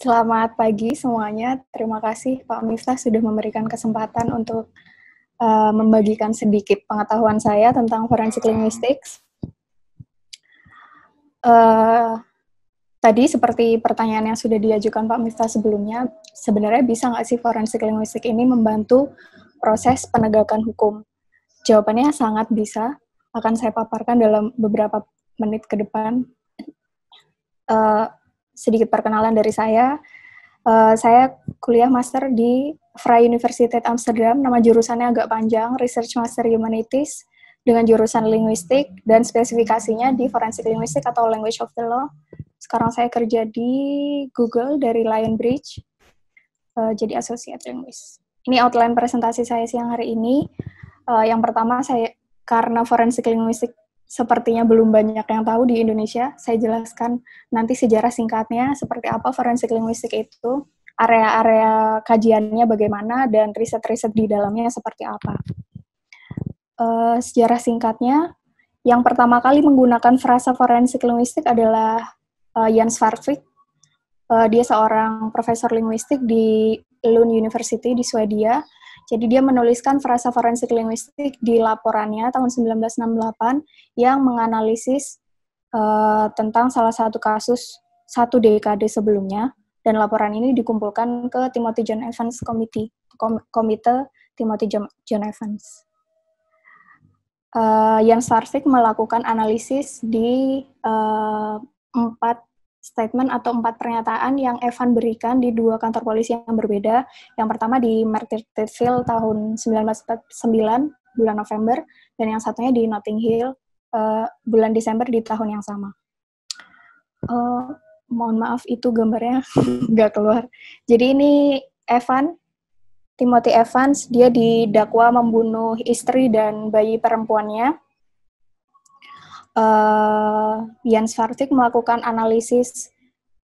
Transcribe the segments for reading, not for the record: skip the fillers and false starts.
Selamat pagi semuanya. Terima kasih Pak Miftah sudah memberikan kesempatan untuk membagikan sedikit pengetahuan saya tentang forensic linguistics. Tadi seperti pertanyaan yang sudah diajukan Pak Miftah sebelumnya, sebenarnya bisa nggak sih forensic linguistics ini membantu proses penegakan hukum? Jawabannya sangat bisa. Akan saya paparkan dalam beberapa menit ke depan. Sedikit perkenalan dari saya. Saya kuliah master di Vrije Universiteit Amsterdam, nama jurusannya agak panjang, Research Master Humanities, dengan jurusan linguistik, dan spesifikasinya di Forensic Linguistics atau Language of the Law. Sekarang saya kerja di Google dari Lionbridge, jadi Associate Linguist. Ini outline presentasi saya siang hari ini. Yang pertama, karena Forensic Linguistics sepertinya belum banyak yang tahu di Indonesia, saya jelaskan nanti sejarah singkatnya, seperti apa forensik linguistik itu, area-area kajiannya bagaimana, dan riset-riset di dalamnya seperti apa. Sejarah singkatnya, yang pertama kali menggunakan frasa forensik linguistik adalah Jan Svartvik. Dia seorang profesor linguistik di Lund University di Swedia. Jadi dia menuliskan frasa forensik linguistik di laporannya tahun 1968 yang menganalisis tentang salah satu kasus 1 dekade sebelumnya, dan laporan ini dikumpulkan ke Timothy John Evans Committee, Komite Timothy John Evans. Jan Svartvik melakukan analisis di 4 statement atau 4 pernyataan yang Evan berikan di 2 kantor polisi yang berbeda. Yang pertama di Merthyr tahun 1949, bulan November, dan yang satunya di Notting Hill, bulan Desember di tahun yang sama. Mohon maaf, itu gambarnya nggak keluar. Jadi ini Timothy Evans, dia didakwa membunuh istri dan bayi perempuannya. Jan Svartvik melakukan analisis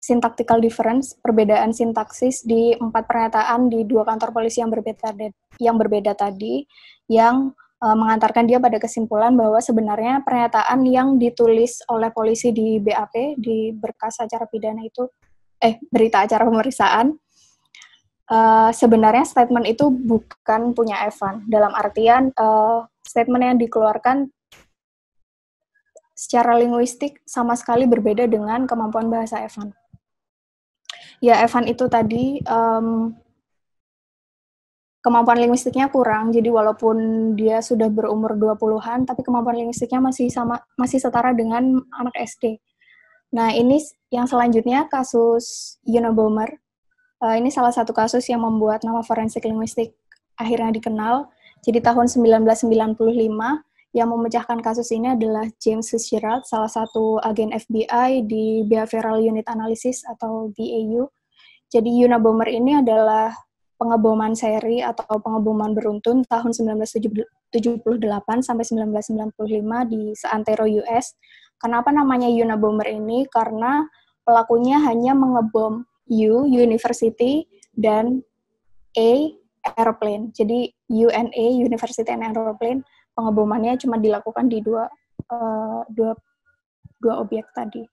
syntactical difference, perbedaan sintaksis di 4 pernyataan di 2 kantor polisi yang berbeda tadi, yang mengantarkan dia pada kesimpulan bahwa sebenarnya pernyataan yang ditulis oleh polisi di BAP, di berkas acara pidana itu, berita acara pemeriksaan, sebenarnya statement itu bukan punya Evan, dalam artian statement yang dikeluarkan secara linguistik sama sekali berbeda dengan kemampuan bahasa Evan. Ya, Evan itu tadi kemampuan linguistiknya kurang, jadi walaupun dia sudah berumur 20-an, tapi kemampuan linguistiknya masih setara dengan anak SD. Nah, ini yang selanjutnya kasus Unabomber. Ini salah satu kasus yang membuat nama forensik linguistik akhirnya dikenal. Jadi tahun 1995, yang memecahkan kasus ini adalah James Fitzgerald, salah satu agen FBI di Behavioral Unit Analysis atau BAU. Jadi Unabomber ini adalah pengeboman seri atau pengeboman beruntun tahun 1978 sampai 1995 di seantero US. Kenapa namanya Unabomber ini? Karena pelakunya hanya mengebom University, dan airplane. Jadi UNA, University and Airplane, pengebomannya cuma dilakukan di dua objek tadi.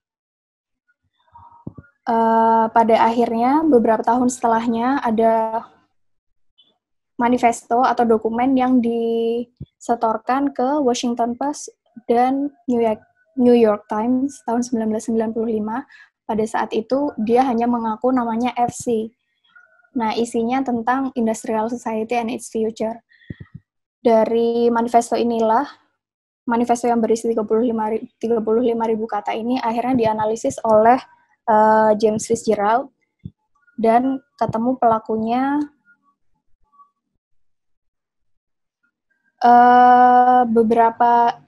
Pada akhirnya, beberapa tahun setelahnya, ada manifesto atau dokumen yang disetorkan ke Washington Post dan New York Times tahun 1995. Pada saat itu, dia hanya mengaku namanya FC. Nah, isinya tentang Industrial Society and its Future. Dari manifesto inilah, manifesto yang berisi 35.000 kata ini akhirnya dianalisis oleh James Fitzgerald, dan ketemu pelakunya beberapa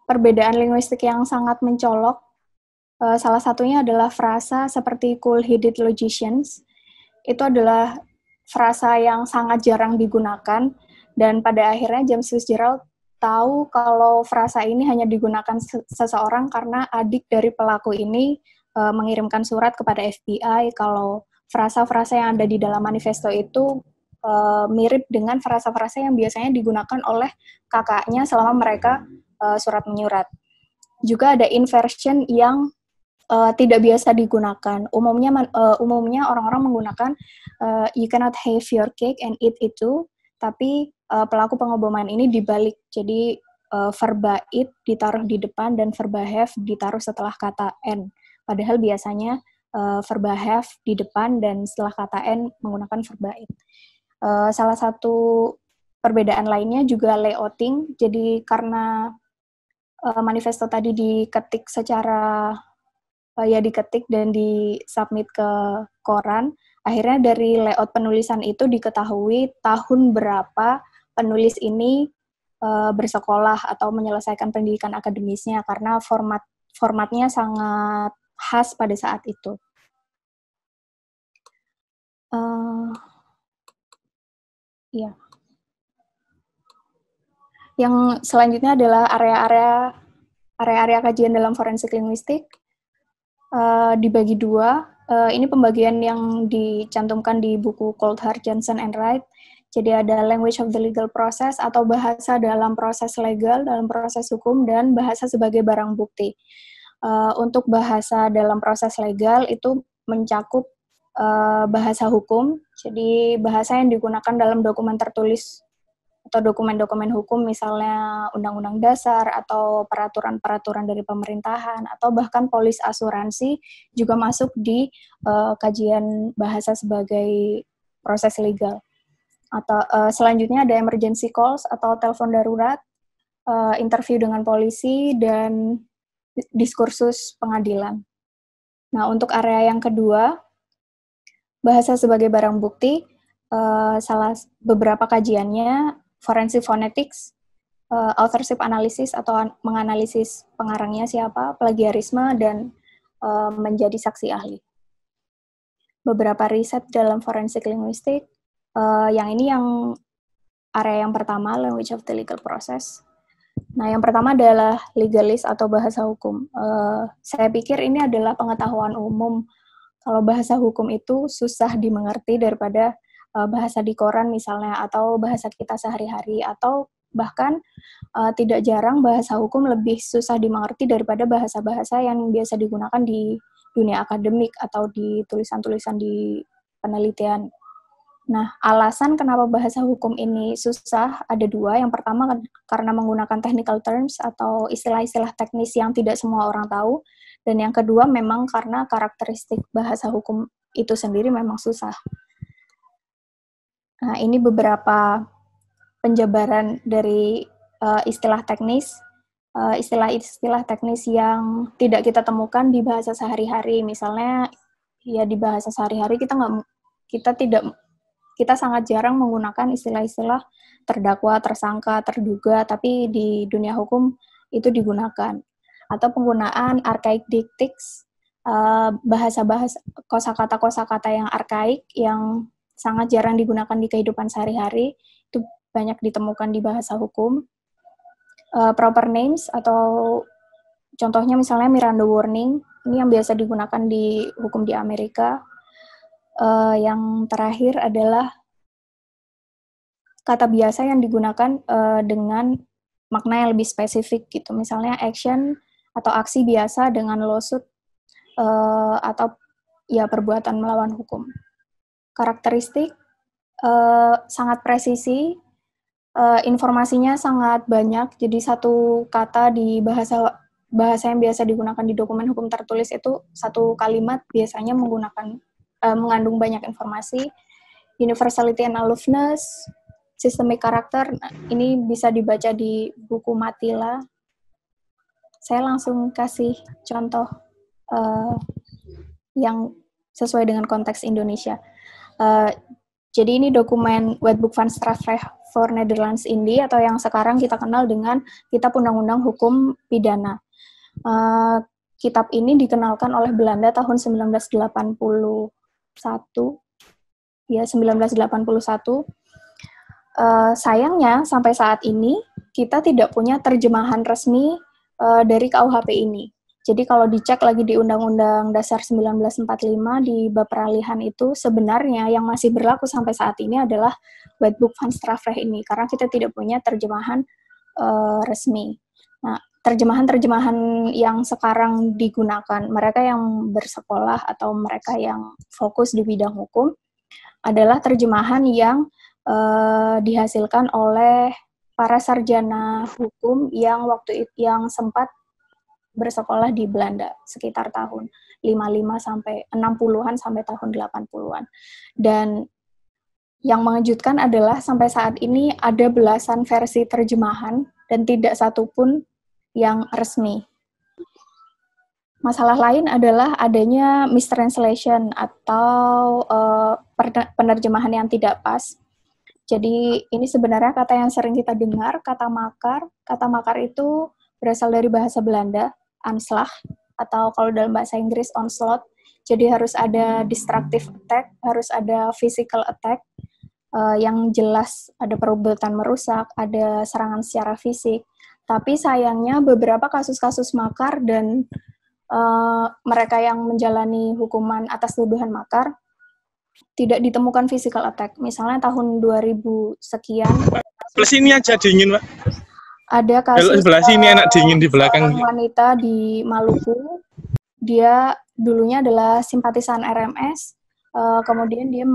perbedaan linguistik yang sangat mencolok. Salah satunya adalah frasa seperti cool-headed logicians. Itu adalah frasa yang sangat jarang digunakan, dan pada akhirnya James Fitzgerald tahu kalau frasa ini hanya digunakan seseorang karena adik dari pelaku ini mengirimkan surat kepada FBI kalau frasa-frasa yang ada di dalam manifesto itu mirip dengan frasa-frasa yang biasanya digunakan oleh kakaknya selama mereka surat menyurat. Juga ada inversion yang tidak biasa digunakan. Umumnya orang-orang menggunakan you cannot have your cake and eat it too, tapi pelaku pengeboman ini dibalik. Jadi verba it ditaruh di depan dan verba have ditaruh setelah kata n. Padahal biasanya verba have di depan dan setelah kata n menggunakan verba it. Salah satu perbedaan lainnya juga layouting. Jadi karena manifesto tadi diketik secara diketik dan disubmit ke koran, akhirnya dari layout penulisan itu diketahui tahun berapa penulis ini bersekolah atau menyelesaikan pendidikan akademisnya, karena formatnya sangat khas pada saat itu. Ya. Yang selanjutnya adalah area-area kajian dalam forensik linguistik. Dibagi dua. Ini pembagian yang dicantumkan di buku Coulthard, Johnson, and Wright. Jadi ada language of the legal process atau bahasa dalam proses legal, dalam proses hukum, dan bahasa sebagai barang bukti. Untuk bahasa dalam proses legal itu mencakup bahasa hukum, jadi bahasa yang digunakan dalam dokumen tertulis atau dokumen-dokumen hukum, misalnya undang-undang dasar atau peraturan-peraturan dari pemerintahan, atau bahkan polis asuransi juga masuk di kajian bahasa sebagai proses legal. Atau selanjutnya ada emergency calls atau telepon darurat, interview dengan polisi, dan diskursus pengadilan. Nah, untuk area yang kedua, bahasa sebagai barang bukti, beberapa kajiannya forensic phonetics, authorship analysis atau menganalisis pengarangnya siapa, plagiarisme, dan menjadi saksi ahli. Beberapa riset dalam forensik linguistik, yang area yang pertama, language of the legal process. Nah, yang pertama adalah legalist atau bahasa hukum. Saya pikir ini adalah pengetahuan umum. Kalau bahasa hukum itu susah dimengerti daripada bahasa di koran misalnya, atau bahasa kita sehari-hari, atau bahkan tidak jarang bahasa hukum lebih susah dimengerti daripada bahasa-bahasa yang biasa digunakan di dunia akademik atau di tulisan-tulisan di penelitian. Nah, alasan kenapa bahasa hukum ini susah ada dua. Yang pertama karena menggunakan technical terms atau istilah-istilah teknis yang tidak semua orang tahu. Dan yang kedua memang karena karakteristik bahasa hukum itu sendiri memang susah. Nah, ini beberapa penjabaran dari istilah teknis. Istilah-istilah teknis yang tidak kita temukan di bahasa sehari-hari. Misalnya, ya di bahasa sehari-hari kita sangat jarang menggunakan istilah-istilah terdakwa, tersangka, terduga, tapi di dunia hukum itu digunakan. Atau penggunaan archaic dictics, bahasa-bahasa kosakata-kosakata yang arkaik yang sangat jarang digunakan di kehidupan sehari-hari, itu banyak ditemukan di bahasa hukum. Proper names atau contohnya misalnya Miranda warning, ini yang biasa digunakan di hukum di Amerika. Yang terakhir adalah kata biasa yang digunakan dengan makna yang lebih spesifik gitu. Misalnya action atau aksi biasa dengan lawsuit atau ya perbuatan melawan hukum. Karakteristik sangat presisi, informasinya sangat banyak. Jadi satu kata di bahasa yang biasa digunakan di dokumen hukum tertulis itu satu kalimat biasanya mengandung banyak informasi. Universality and aloofness, systemic character, ini bisa dibaca di buku Matila. Saya langsung kasih contoh yang sesuai dengan konteks Indonesia. Jadi ini dokumen Wetboek van Strafrecht for Netherlands Indie, atau yang sekarang kita kenal dengan Kitab Undang-Undang Hukum Pidana. Kitab ini dikenalkan oleh Belanda tahun 1981. Ya, 1981. Sayangnya sampai saat ini kita tidak punya terjemahan resmi dari KUHP ini. Jadi kalau dicek lagi di Undang-Undang Dasar 1945 di bab peralihan itu, sebenarnya yang masih berlaku sampai saat ini adalah Wetboek van Strafrecht ini, karena kita tidak punya terjemahan resmi. Nah, terjemahan-terjemahan yang sekarang digunakan, mereka yang bersekolah atau mereka yang fokus di bidang hukum, adalah terjemahan yang dihasilkan oleh para sarjana hukum yang yang sempat bersekolah di Belanda sekitar tahun 55 sampai 60-an sampai tahun 80-an. Dan yang mengejutkan adalah sampai saat ini ada belasan versi terjemahan dan tidak satupun yang resmi. Masalah lain adalah adanya mistranslation atau penerjemahan yang tidak pas. Jadi ini sebenarnya kata yang sering kita dengar, kata makar. Kata makar itu berasal dari bahasa Belanda, Anslag, atau kalau dalam bahasa Inggris onslaught. Jadi harus ada destructive attack, harus ada physical attack, yang jelas ada perbuatan merusak, ada serangan secara fisik. Tapi sayangnya beberapa kasus-kasus makar dan mereka yang menjalani hukuman atas tuduhan makar tidak ditemukan physical attack. Misalnya tahun 2000 sekian. Plus ini aja dingin, Pak. Ada kasus sebelah sini enak dingin di belakang. Wanita di Maluku. Dia dulunya adalah simpatisan RMS. Kemudian dia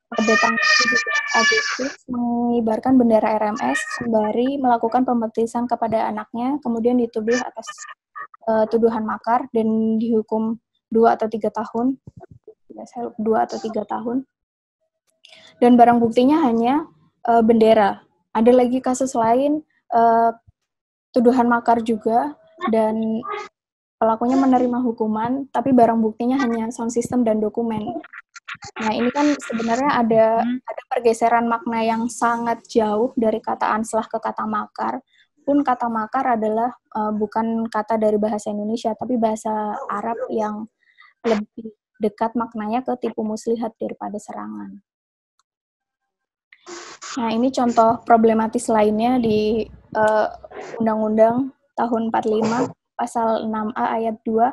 pada tanggal 17 Agustus mengibarkan bendera RMS sembari melakukan pembaptisan kepada anaknya, kemudian dituduh atas tuduhan makar dan dihukum 2 atau 3 tahun. 2 atau 3 tahun. Dan barang buktinya hanya bendera. Ada lagi kasus lain, tuduhan makar juga, dan pelakunya menerima hukuman, tapi barang buktinya hanya sound system dan dokumen. Nah, ini kan sebenarnya ada pergeseran makna yang sangat jauh dari kata anslah ke kata makar. Pun kata makar adalah bukan kata dari bahasa Indonesia, tapi bahasa Arab yang lebih dekat maknanya ke tipu muslihat daripada serangan. Nah, ini contoh problematis lainnya di Undang-Undang tahun 45, pasal 6A ayat 2.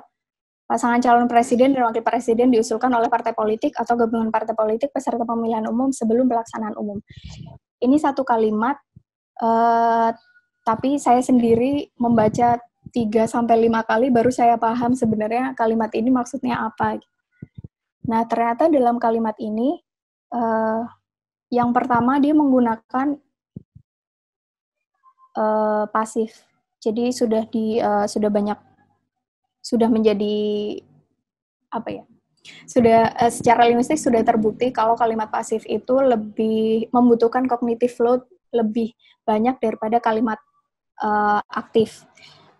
Pasangan calon presiden dan wakil presiden diusulkan oleh partai politik atau gabungan partai politik peserta pemilihan umum sebelum pelaksanaan umum. Ini satu kalimat, tapi saya sendiri membaca 3-5 kali baru saya paham sebenarnya kalimat ini maksudnya apa. Nah, ternyata dalam kalimat ini, yang pertama dia menggunakan pasif. Jadi sudah menjadi apa ya? Sudah secara linguistik sudah terbukti kalau kalimat pasif itu lebih membutuhkan cognitive load lebih banyak daripada kalimat aktif.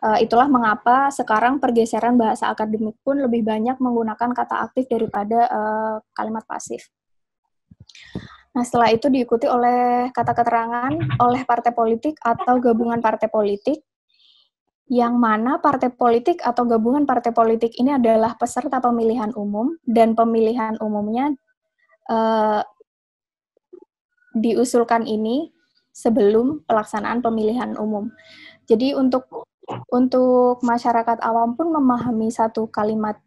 Itulah mengapa sekarang pergeseran bahasa akademik pun lebih banyak menggunakan kata aktif daripada kalimat pasif. Nah, setelah itu diikuti oleh kata keterangan oleh partai politik atau gabungan partai politik, yang mana partai politik atau gabungan partai politik ini adalah peserta pemilihan umum, dan pemilihan umumnya diusulkan ini sebelum pelaksanaan pemilihan umum. Jadi untuk masyarakat awam pun memahami satu kalimat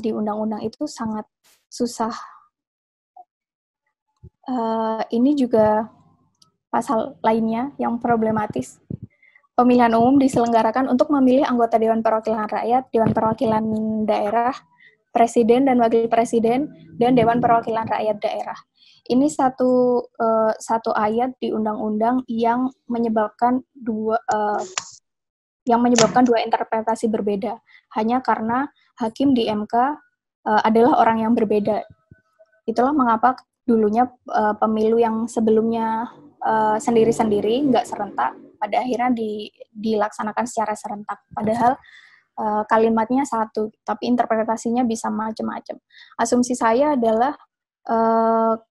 di undang-undang itu sangat susah. Ini juga pasal lainnya yang problematis. Pemilihan umum diselenggarakan untuk memilih anggota Dewan Perwakilan Rakyat, Dewan Perwakilan Daerah, Presiden dan Wakil Presiden, dan Dewan Perwakilan Rakyat Daerah. Ini satu ayat di undang-undang yang menyebabkan dua interpretasi berbeda, hanya karena hakim di MK adalah orang yang berbeda. Itulah mengapa dulunya pemilu yang sebelumnya sendiri-sendiri, nggak serentak, pada akhirnya dilaksanakan secara serentak. Padahal kalimatnya satu, tapi interpretasinya bisa macam-macam. Asumsi saya adalah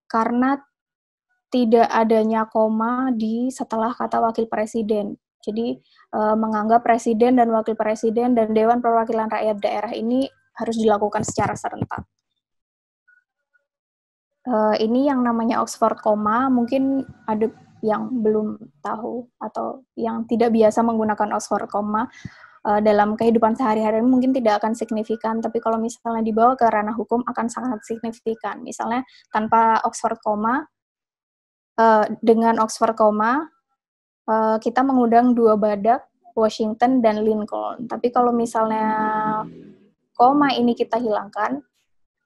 karena tidak adanya koma di setelah kata wakil presiden. Jadi menganggap presiden dan wakil presiden dan Dewan Perwakilan Rakyat Daerah ini harus dilakukan secara serentak. Ini yang namanya Oxford Comma, mungkin ada yang belum tahu atau yang tidak biasa menggunakan Oxford Comma dalam kehidupan sehari-hari mungkin tidak akan signifikan, tapi kalau misalnya dibawa ke ranah hukum akan sangat signifikan. Misalnya tanpa Oxford Comma, dengan Oxford Comma kita mengundang 2 badak Washington, dan Lincoln. Tapi kalau misalnya koma ini kita hilangkan,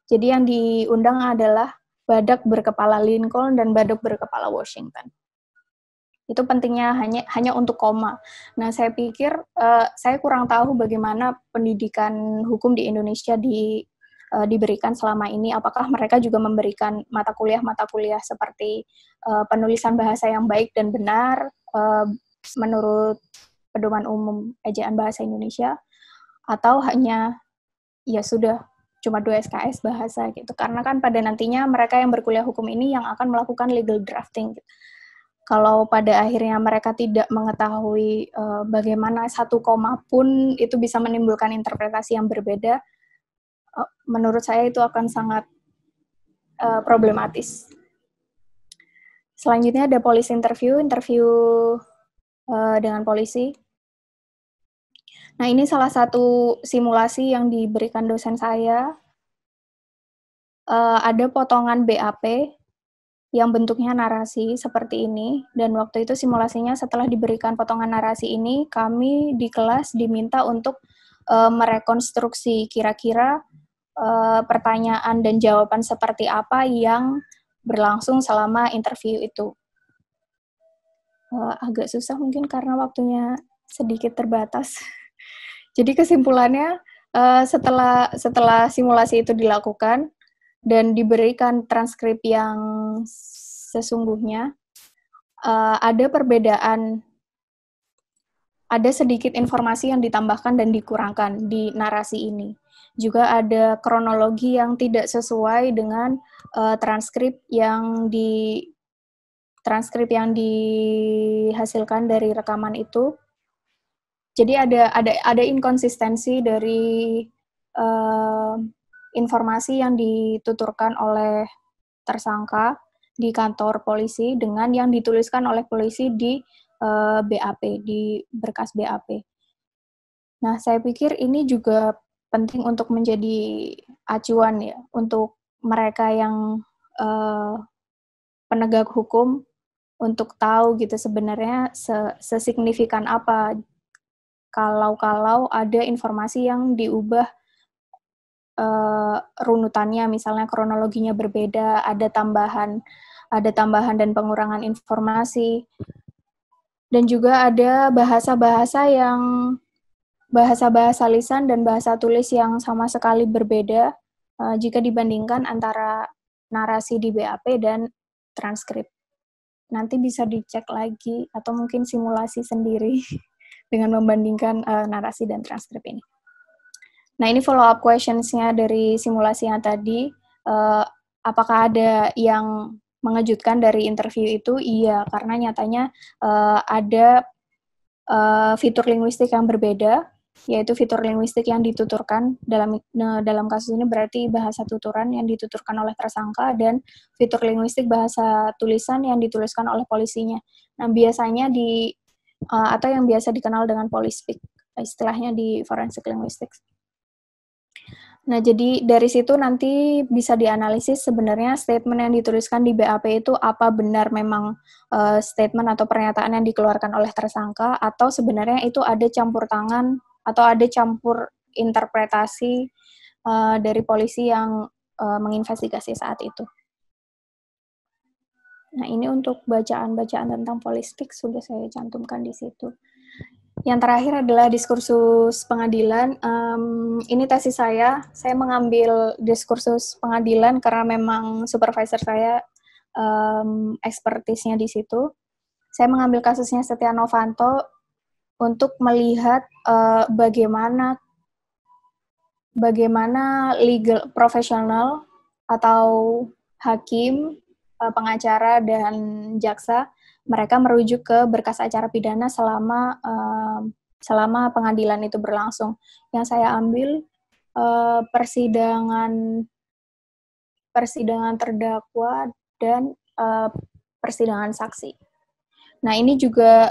jadi yang diundang adalah badak berkepala Lincoln dan badak berkepala Washington. Itu pentingnya hanya untuk koma. Nah, saya pikir saya kurang tahu bagaimana pendidikan hukum di Indonesia diberikan selama ini. Apakah mereka juga memberikan mata kuliah seperti penulisan bahasa yang baik dan benar menurut Pedoman Umum Ejaan Bahasa Indonesia, atau hanya ya sudah cuma 2 SKS bahasa gitu. Karena kan pada nantinya mereka yang berkuliah hukum ini yang akan melakukan legal drafting gitu. Kalau pada akhirnya mereka tidak mengetahui bagaimana satu koma pun itu bisa menimbulkan interpretasi yang berbeda, menurut saya itu akan sangat problematis. Selanjutnya ada police interview dengan polisi. Nah, ini salah satu simulasi yang diberikan dosen saya. Ada potongan BAP yang bentuknya narasi seperti ini, dan waktu itu simulasinya setelah diberikan potongan narasi ini, kami di kelas diminta untuk merekonstruksi kira-kira pertanyaan dan jawaban seperti apa yang berlangsung selama interview itu. Agak susah mungkin karena waktunya sedikit terbatas. Jadi kesimpulannya, setelah simulasi itu dilakukan dan diberikan transkrip yang sesungguhnya, ada perbedaan, ada sedikit informasi yang ditambahkan dan dikurangkan di narasi ini. Juga ada kronologi yang tidak sesuai dengan transkrip yang dihasilkan dari rekaman itu. Jadi ada inkonsistensi dari informasi yang dituturkan oleh tersangka di kantor polisi dengan yang dituliskan oleh polisi di BAP, di berkas BAP. Nah, saya pikir ini juga penting untuk menjadi acuan ya untuk mereka yang penegak hukum untuk tahu gitu sebenarnya sesignifikan apa kalau ada informasi yang diubah runutannya, misalnya kronologinya berbeda, ada tambahan dan pengurangan informasi, dan juga ada bahasa-bahasa lisan dan bahasa tulis yang sama sekali berbeda jika dibandingkan antara narasi di BAP dan transkrip. Nanti bisa dicek lagi atau mungkin simulasi sendiri dengan membandingkan narasi dan transkrip ini. Nah, ini follow-up questions-nya dari simulasi yang tadi. Apakah ada yang mengejutkan dari interview itu? Iya, karena nyatanya ada fitur linguistik yang berbeda, yaitu fitur linguistik yang dituturkan dalam kasus ini berarti bahasa tuturan yang dituturkan oleh tersangka, dan fitur linguistik bahasa tulisan yang dituliskan oleh polisinya. Nah, biasanya atau yang biasa dikenal dengan police speak, istilahnya di forensic linguistics. Nah, jadi dari situ nanti bisa dianalisis sebenarnya statement yang dituliskan di BAP itu apa benar memang statement atau pernyataan yang dikeluarkan oleh tersangka, atau sebenarnya itu ada campur tangan atau ada campur interpretasi dari polisi yang menginvestigasi saat itu. Nah, ini untuk bacaan-bacaan tentang politik sudah saya cantumkan di situ. Yang terakhir adalah diskursus pengadilan. Ini tesis saya mengambil diskursus pengadilan karena memang supervisor saya ekspertisnya di situ. Saya mengambil kasusnya Setia Novanto untuk melihat bagaimana legal profesional atau hakim, pengacara, dan jaksa mereka merujuk ke berkas acara pidana selama pengadilan itu berlangsung. Yang saya ambil persidangan terdakwa dan persidangan saksi. Nah, ini juga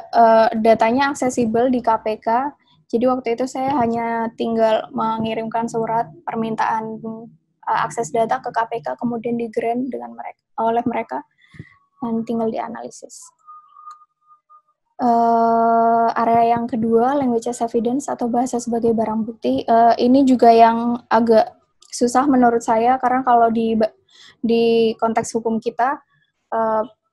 datanya aksesibel di KPK. Jadi waktu itu saya hanya tinggal mengirimkan surat permintaan akses data ke KPK, kemudian di-grant oleh mereka, dan tinggal dianalisis. Area yang kedua, language as evidence atau bahasa sebagai barang bukti. Ini juga yang agak susah menurut saya, karena kalau di konteks hukum kita,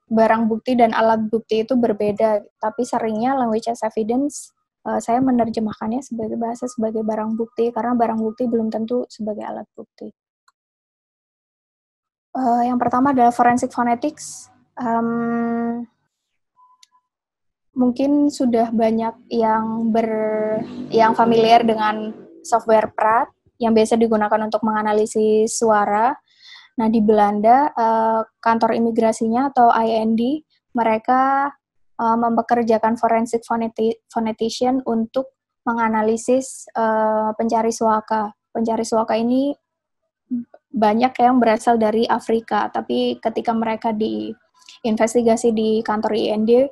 barang bukti dan alat bukti itu berbeda. Tapi seringnya language as evidence, saya menerjemahkannya sebagai bahasa sebagai barang bukti, karena barang bukti belum tentu sebagai alat bukti. Yang pertama adalah forensic phonetics. Mungkin sudah banyak yang familiar dengan software Praat yang biasa digunakan untuk menganalisis suara. Nah, di Belanda, kantor imigrasinya atau IND, mereka mempekerjakan forensic phonetician untuk menganalisis pencari suaka. Pencari suaka ini banyak yang berasal dari Afrika, tapi ketika mereka diinvestigasi di kantor IND,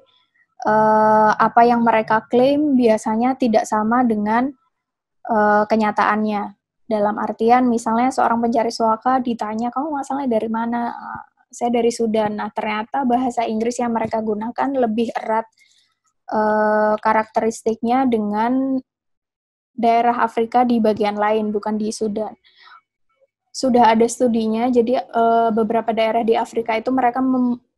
apa yang mereka klaim biasanya tidak sama dengan kenyataannya. Dalam artian, misalnya seorang pencari suaka ditanya, kamu asalnya dari mana? Saya dari Sudan. Nah, ternyata bahasa Inggris yang mereka gunakan lebih erat karakteristiknya dengan daerah Afrika di bagian lain, bukan di Sudan. Sudah ada studinya, jadi beberapa daerah di Afrika itu mereka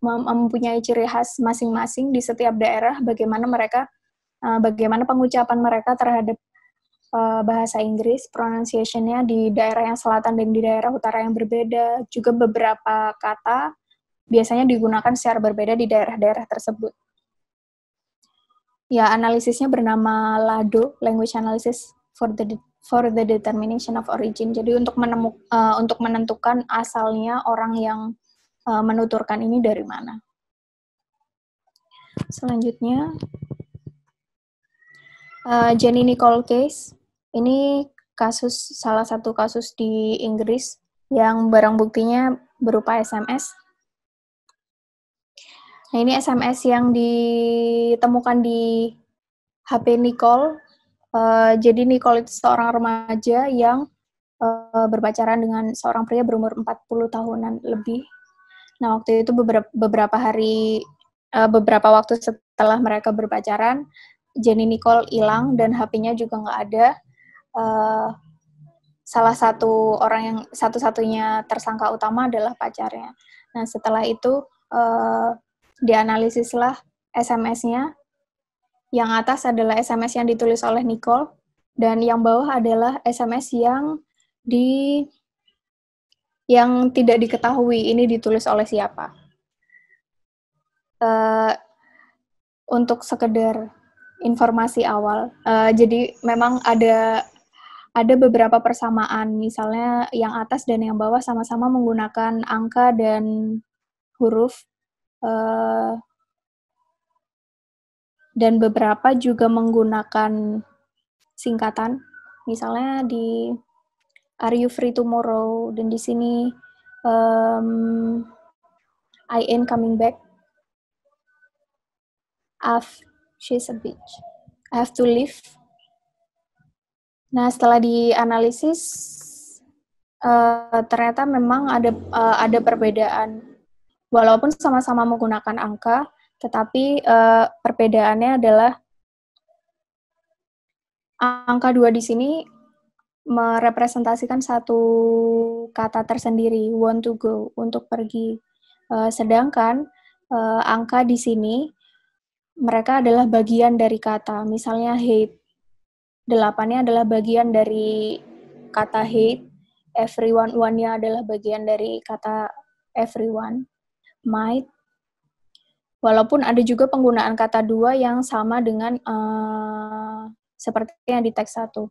mempunyai ciri khas masing-masing di setiap daerah, bagaimana pengucapan mereka terhadap bahasa Inggris, pronunciation-nya di daerah yang selatan dan di daerah utara yang berbeda. Juga beberapa kata biasanya digunakan secara berbeda di daerah-daerah tersebut. Ya, analisisnya bernama LADO, Language Analysis for the Determination of Origin. Jadi untuk menentukan asalnya orang yang menuturkan ini dari mana. Selanjutnya, Jenny Nicole case. Ini salah satu kasus di Inggris yang barang buktinya berupa SMS. Nah, ini SMS yang ditemukan di HP Nicole. Jadi Nicole itu seorang remaja yang berpacaran dengan seorang pria berumur 40 tahunan lebih. Nah, waktu itu beberapa waktu setelah mereka berpacaran, Jenny Nicole hilang dan HP-nya juga nggak ada. Salah satu orang yang satu-satunya tersangka utama adalah pacarnya. Nah, setelah itu dianalisislah SMS-nya. Yang atas adalah SMS yang ditulis oleh Nicole, dan yang bawah adalah SMS yang tidak diketahui ini ditulis oleh siapa. Untuk sekedar informasi awal, jadi memang ada beberapa persamaan, misalnya yang atas dan yang bawah sama-sama menggunakan angka dan huruf, dan beberapa juga menggunakan singkatan, misalnya di Are you free tomorrow, dan di sini I ain't coming back. She's a bitch. I have to leave. Nah, setelah dianalisis, ternyata memang ada perbedaan. Walaupun sama-sama menggunakan angka, tetapi perbedaannya adalah angka 2 di sini merepresentasikan satu kata tersendiri, want to go, untuk pergi. Sedangkan angka di sini, mereka adalah bagian dari kata. Misalnya hate, 8-nya adalah bagian dari kata hate, everyone, 1-nya adalah bagian dari kata everyone, might. Walaupun ada juga penggunaan kata 2 yang sama dengan seperti yang di teks 1.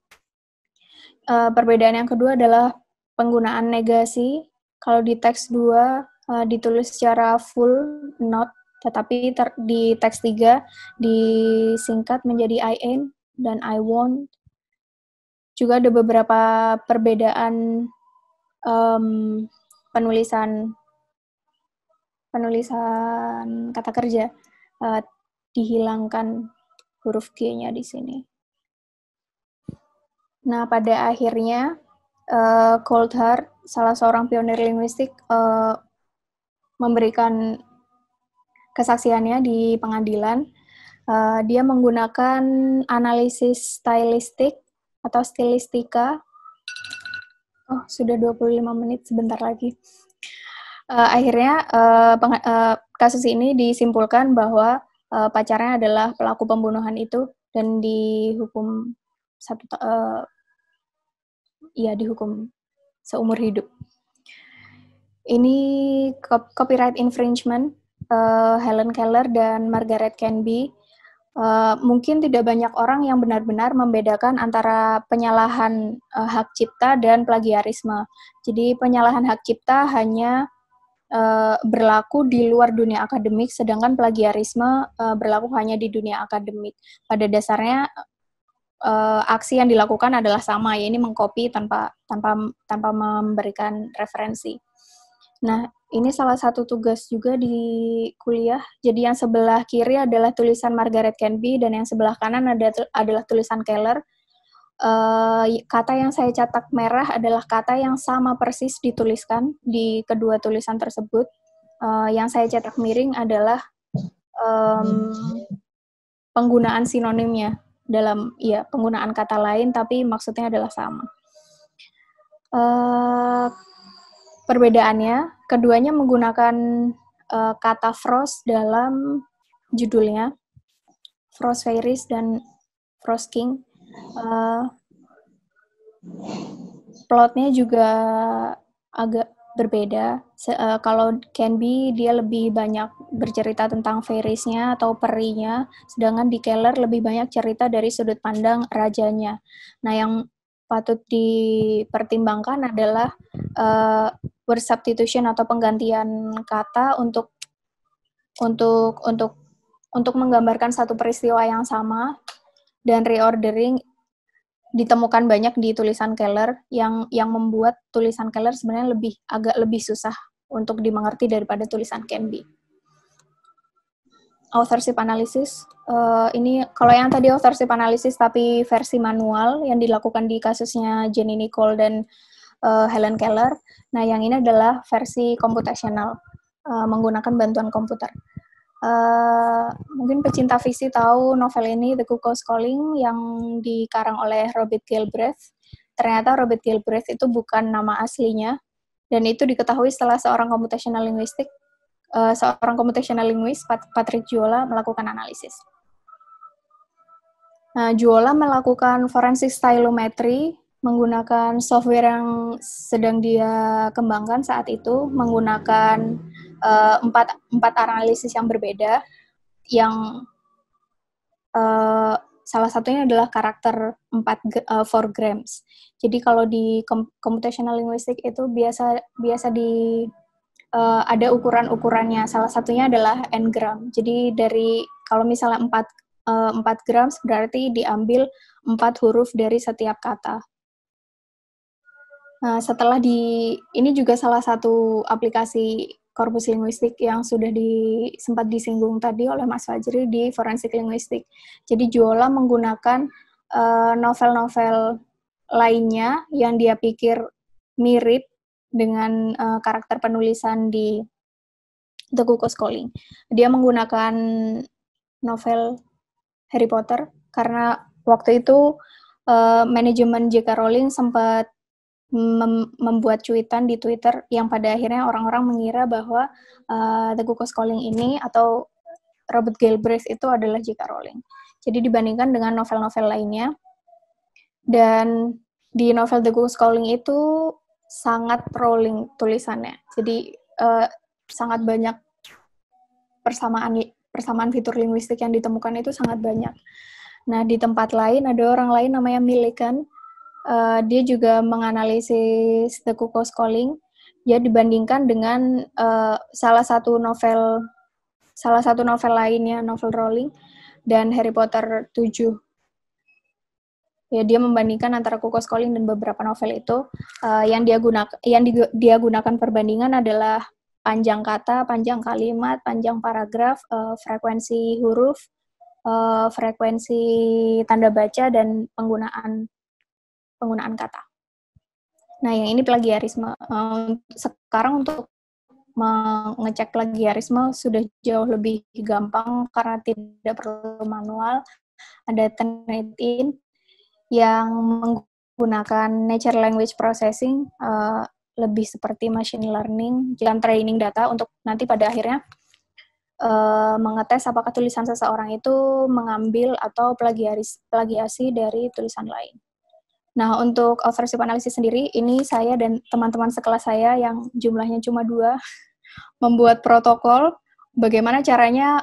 Perbedaan yang kedua adalah penggunaan negasi. Kalau di teks 2 ditulis secara full not, tetapi di teks 3 disingkat menjadi I ain't dan I won't. Juga ada beberapa perbedaan penulisan kata kerja. Dihilangkan huruf G-nya di sini. Nah, pada akhirnya, Coulthard, salah seorang pionir linguistik, memberikan kesaksiannya di pengadilan. Dia menggunakan analisis stylistik atau stilistika. Oh, sudah 25 menit, sebentar lagi. Akhirnya kasus ini disimpulkan bahwa pacarnya adalah pelaku pembunuhan itu dan dihukum dihukum seumur hidup. Ini copyright infringement, Helen Keller dan Margaret Canby. Mungkin tidak banyak orang yang benar-benar membedakan antara penyalahan hak cipta dan plagiarisme. Jadi penyalahan hak cipta hanya berlaku di luar dunia akademik, sedangkan plagiarisme berlaku hanya di dunia akademik. Pada dasarnya aksi yang dilakukan adalah sama, yaitu mengcopy tanpa memberikan referensi. Nah, ini salah satu tugas juga di kuliah. Jadi yang sebelah kiri adalah tulisan Margaret Canby dan yang sebelah kanan adalah tulisan Keller. Kata yang saya catat merah adalah kata yang sama persis dituliskan di kedua tulisan tersebut. Yang saya cetak miring adalah penggunaan sinonimnya dalam penggunaan kata lain tapi maksudnya adalah sama. Perbedaannya, keduanya menggunakan kata Frost dalam judulnya, Frost Fairies dan Frost King. Plotnya juga agak berbeda. Kalau Canby, dia lebih banyak bercerita tentang fairies-nya atau perinya, sedangkan di Keller lebih banyak cerita dari sudut pandang rajanya. Nah, yang patut dipertimbangkan adalah word substitution atau penggantian kata untuk menggambarkan satu peristiwa yang sama, dan reordering ditemukan banyak di tulisan Keller yang membuat tulisan Keller sebenarnya agak lebih susah untuk dimengerti daripada tulisan Canby. Authorship analysis, ini kalau yang tadi authorship analysis tapi versi manual yang dilakukan di kasusnya Jenny Nicole dan Helen Keller. Nah, yang ini adalah versi komputasional, menggunakan bantuan komputer. Mungkin pecinta fiksi tahu novel ini, The Cuckoo's Calling, yang dikarang oleh Robert Galbraith. Ternyata Robert Galbraith itu bukan nama aslinya, dan itu diketahui setelah seorang computational linguist, Patrick Juola, melakukan analisis. Nah, Juola melakukan forensic stylometry menggunakan software yang sedang dia kembangkan saat itu, menggunakan empat analisis yang berbeda, yang salah satunya adalah karakter 4 grams. Jadi kalau di computational linguistic itu biasa ada ukuran-ukurannya. Salah satunya adalah n-gram. Jadi kalau misalnya 4 grams berarti diambil 4 huruf dari setiap kata. Nah, ini juga salah satu aplikasi korpus linguistik yang sudah sempat disinggung tadi oleh Mas Fajri di forensik linguistik. Jadi Juola menggunakan novel-novel lainnya yang dia pikir mirip dengan karakter penulisan di The Cuckoo's Calling. Dia menggunakan novel Harry Potter karena waktu itu manajemen J.K. Rowling sempat membuat cuitan di Twitter yang pada akhirnya orang-orang mengira bahwa The Cuckoo's Calling ini atau Robert Galbraith itu adalah J.K. Rowling. Jadi dibandingkan dengan novel-novel lainnya, dan di novel The Cuckoo's Calling itu sangat Rowling tulisannya. Jadi sangat banyak persamaan fitur linguistik yang ditemukan itu sangat banyak. Nah, di tempat lain ada orang lain namanya Millikan. Dia juga menganalisis The Cuckoo's Calling. Dia dibandingkan dengan salah satu novel lainnya, novel Rowling, dan Harry Potter 7. Ya, dia membandingkan antara Cuckoo's Calling dan beberapa novel itu. Yang dia gunakan perbandingan adalah panjang kata, panjang kalimat, panjang paragraf, frekuensi huruf, frekuensi tanda baca, dan penggunaan kata. Nah, yang ini plagiarisme. Sekarang untuk mengecek plagiarisme sudah jauh lebih gampang karena tidak perlu manual. Ada Turnitin yang menggunakan natural language processing, lebih seperti machine learning, dan training data untuk nanti pada akhirnya mengetes apakah tulisan seseorang itu mengambil atau plagiasi dari tulisan lain. Nah, untuk authorship analysis sendiri, ini saya dan teman-teman sekelas saya yang jumlahnya cuma 2, membuat protokol bagaimana caranya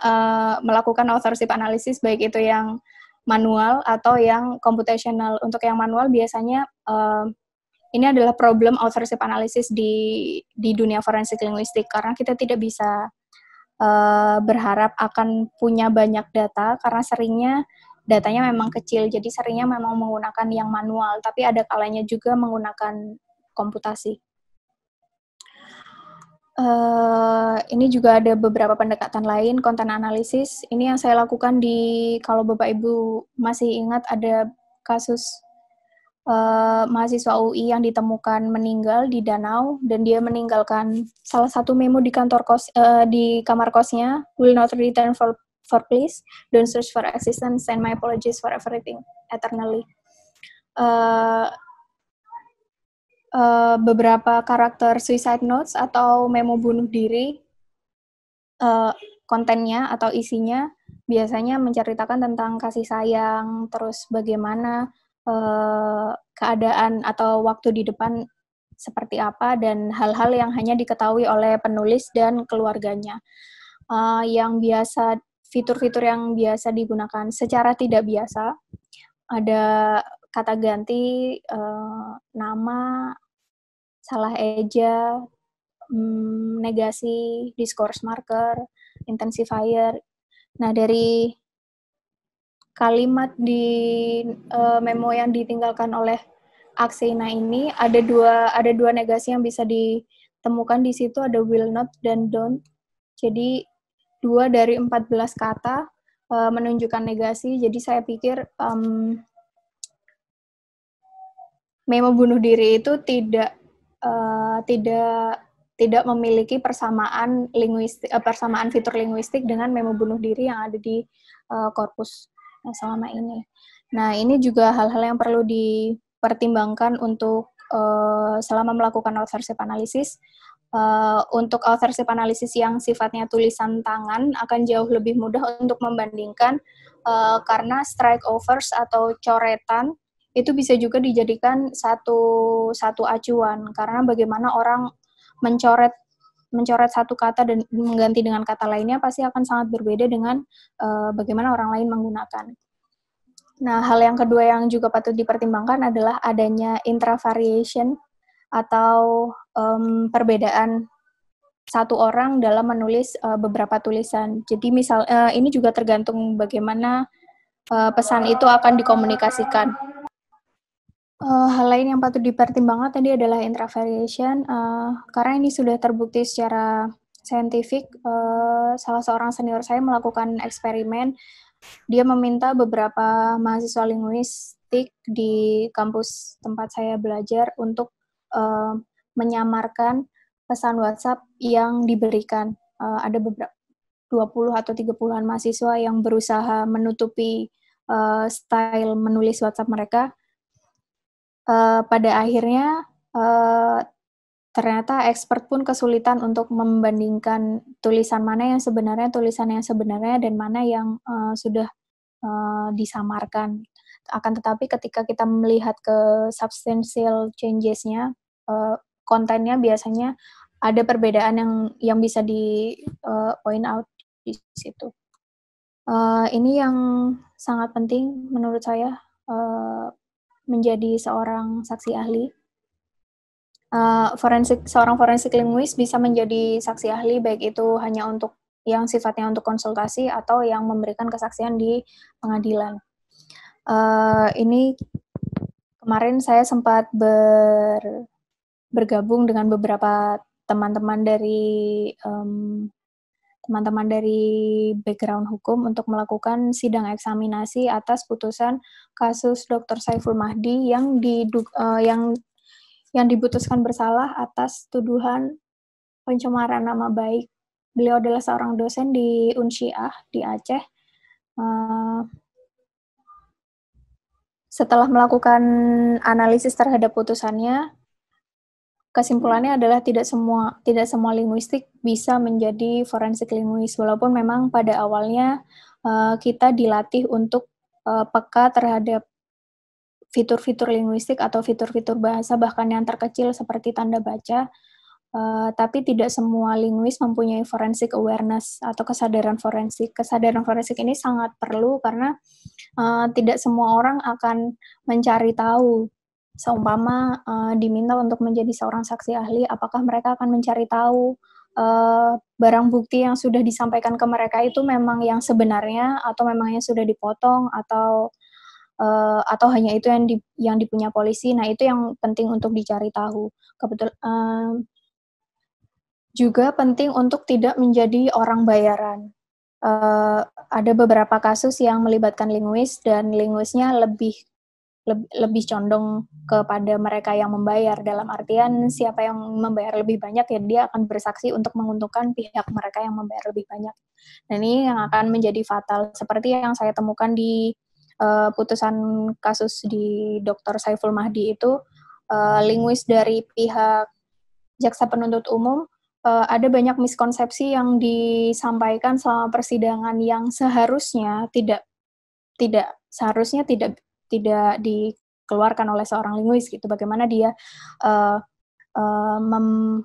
melakukan authorship analysis, baik itu yang manual atau yang computational. Untuk yang manual biasanya ini adalah problem authorship analysis di dunia forensik linguistik, karena kita tidak bisa berharap akan punya banyak data, karena seringnya datanya memang kecil, jadi seringnya memang menggunakan yang manual, tapi ada kalanya juga menggunakan komputasi. Ini juga ada beberapa pendekatan lain, konten analisis. Ini yang saya lakukan kalau Bapak Ibu masih ingat, ada kasus mahasiswa UI yang ditemukan meninggal di danau, dan dia meninggalkan salah satu memo di di kamar kosnya, "Will not return for please, don't search for assistance, and my apologies for everything, eternally." Beberapa karakter suicide notes atau memo bunuh diri, kontennya atau isinya biasanya menceritakan tentang kasih sayang, terus bagaimana keadaan atau waktu di depan seperti apa, dan hal-hal yang hanya diketahui oleh penulis dan keluarganya. Fitur-fitur yang biasa digunakan secara tidak biasa, ada kata ganti, nama, salah eja, negasi, discourse marker, intensifier. Nah, dari kalimat di memo yang ditinggalkan oleh Aksena ini ada dua negasi yang bisa ditemukan di situ, ada will not dan don't. Jadi 2 dari 14 kata menunjukkan negasi. Jadi saya pikir memo bunuh diri itu tidak memiliki persamaan fitur linguistik dengan memo bunuh diri yang ada di korpus selama ini. Nah, ini juga hal-hal yang perlu dipertimbangkan untuk selama melakukan authorship analysis. Untuk authorship analysis yang sifatnya tulisan tangan akan jauh lebih mudah untuk membandingkan, karena strike overs atau coretan itu bisa juga dijadikan satu acuan, karena bagaimana orang mencoret satu kata dan mengganti dengan kata lainnya pasti akan sangat berbeda dengan bagaimana orang lain menggunakan. Nah, hal yang kedua yang juga patut dipertimbangkan adalah adanya intravariation atau perbedaan satu orang dalam menulis beberapa tulisan. Jadi ini juga tergantung bagaimana pesan itu akan dikomunikasikan. Hal lain yang patut dipertimbangkan tadi adalah intravariation, karena ini sudah terbukti secara saintifik. Salah seorang senior saya melakukan eksperimen. Dia meminta beberapa mahasiswa linguistik di kampus tempat saya belajar untuk menyamarkan pesan WhatsApp yang diberikan. Ada beberapa 20 atau 30-an mahasiswa yang berusaha menutupi style menulis WhatsApp mereka. Pada akhirnya ternyata expert pun kesulitan untuk membandingkan tulisan yang sebenarnya dan mana yang sudah disamarkan. Akan tetapi ketika kita melihat ke substantial changes-nya, kontennya biasanya ada perbedaan yang bisa di point out di situ. Ini yang sangat penting menurut saya, menjadi seorang saksi ahli. Seorang forensik linguis bisa menjadi saksi ahli baik itu hanya untuk yang sifatnya untuk konsultasi atau yang memberikan kesaksian di pengadilan. Ini kemarin saya sempat bergabung dengan beberapa teman-teman dari background hukum untuk melakukan sidang eksaminasi atas putusan kasus Dr. Saiful Mahdi yang diputuskan bersalah atas tuduhan pencemaran nama baik. Beliau adalah seorang dosen di Unsyiah di Aceh. Setelah melakukan analisis terhadap putusannya, kesimpulannya adalah tidak semua linguistik bisa menjadi forensik linguis, walaupun memang pada awalnya kita dilatih untuk peka terhadap fitur-fitur linguistik atau fitur-fitur bahasa bahkan yang terkecil seperti tanda baca, tapi tidak semua linguis mempunyai forensic awareness atau kesadaran forensik. Kesadaran forensik ini sangat perlu karena tidak semua orang akan mencari tahu. Seumpama diminta untuk menjadi seorang saksi ahli, apakah mereka akan mencari tahu barang bukti yang sudah disampaikan ke mereka itu memang yang sebenarnya atau memang yang sudah dipotong atau hanya itu yang dipunya polisi. Nah, itu yang penting untuk dicari tahu. Juga penting untuk tidak menjadi orang bayaran. Ada beberapa kasus yang melibatkan linguis dan linguisnya lebih condong kepada mereka yang membayar, dalam artian siapa yang membayar lebih banyak ya dia akan bersaksi untuk menguntungkan pihak mereka yang membayar lebih banyak. Dan ini yang akan menjadi fatal, seperti yang saya temukan di putusan kasus di Dr. Saiful Mahdi itu, linguis dari pihak jaksa penuntut umum ada banyak miskonsepsi yang disampaikan selama persidangan yang seharusnya tidak dikeluarkan oleh seorang linguis gitu. Bagaimana dia uh, uh, mem,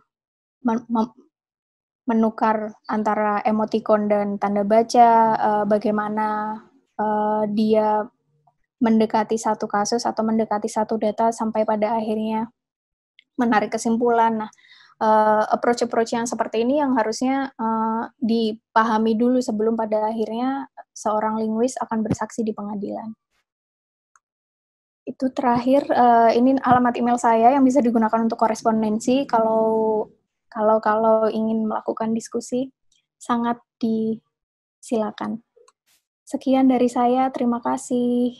menukar antara emotikon dan tanda baca, bagaimana dia mendekati satu kasus atau mendekati satu data sampai pada akhirnya menarik kesimpulan. Nah, approach yang seperti ini yang harusnya dipahami dulu sebelum pada akhirnya seorang linguis akan bersaksi di pengadilan. Itu terakhir, ini alamat email saya yang bisa digunakan untuk korespondensi kalau ingin melakukan diskusi, sangat disilakan. Sekian dari saya, terima kasih.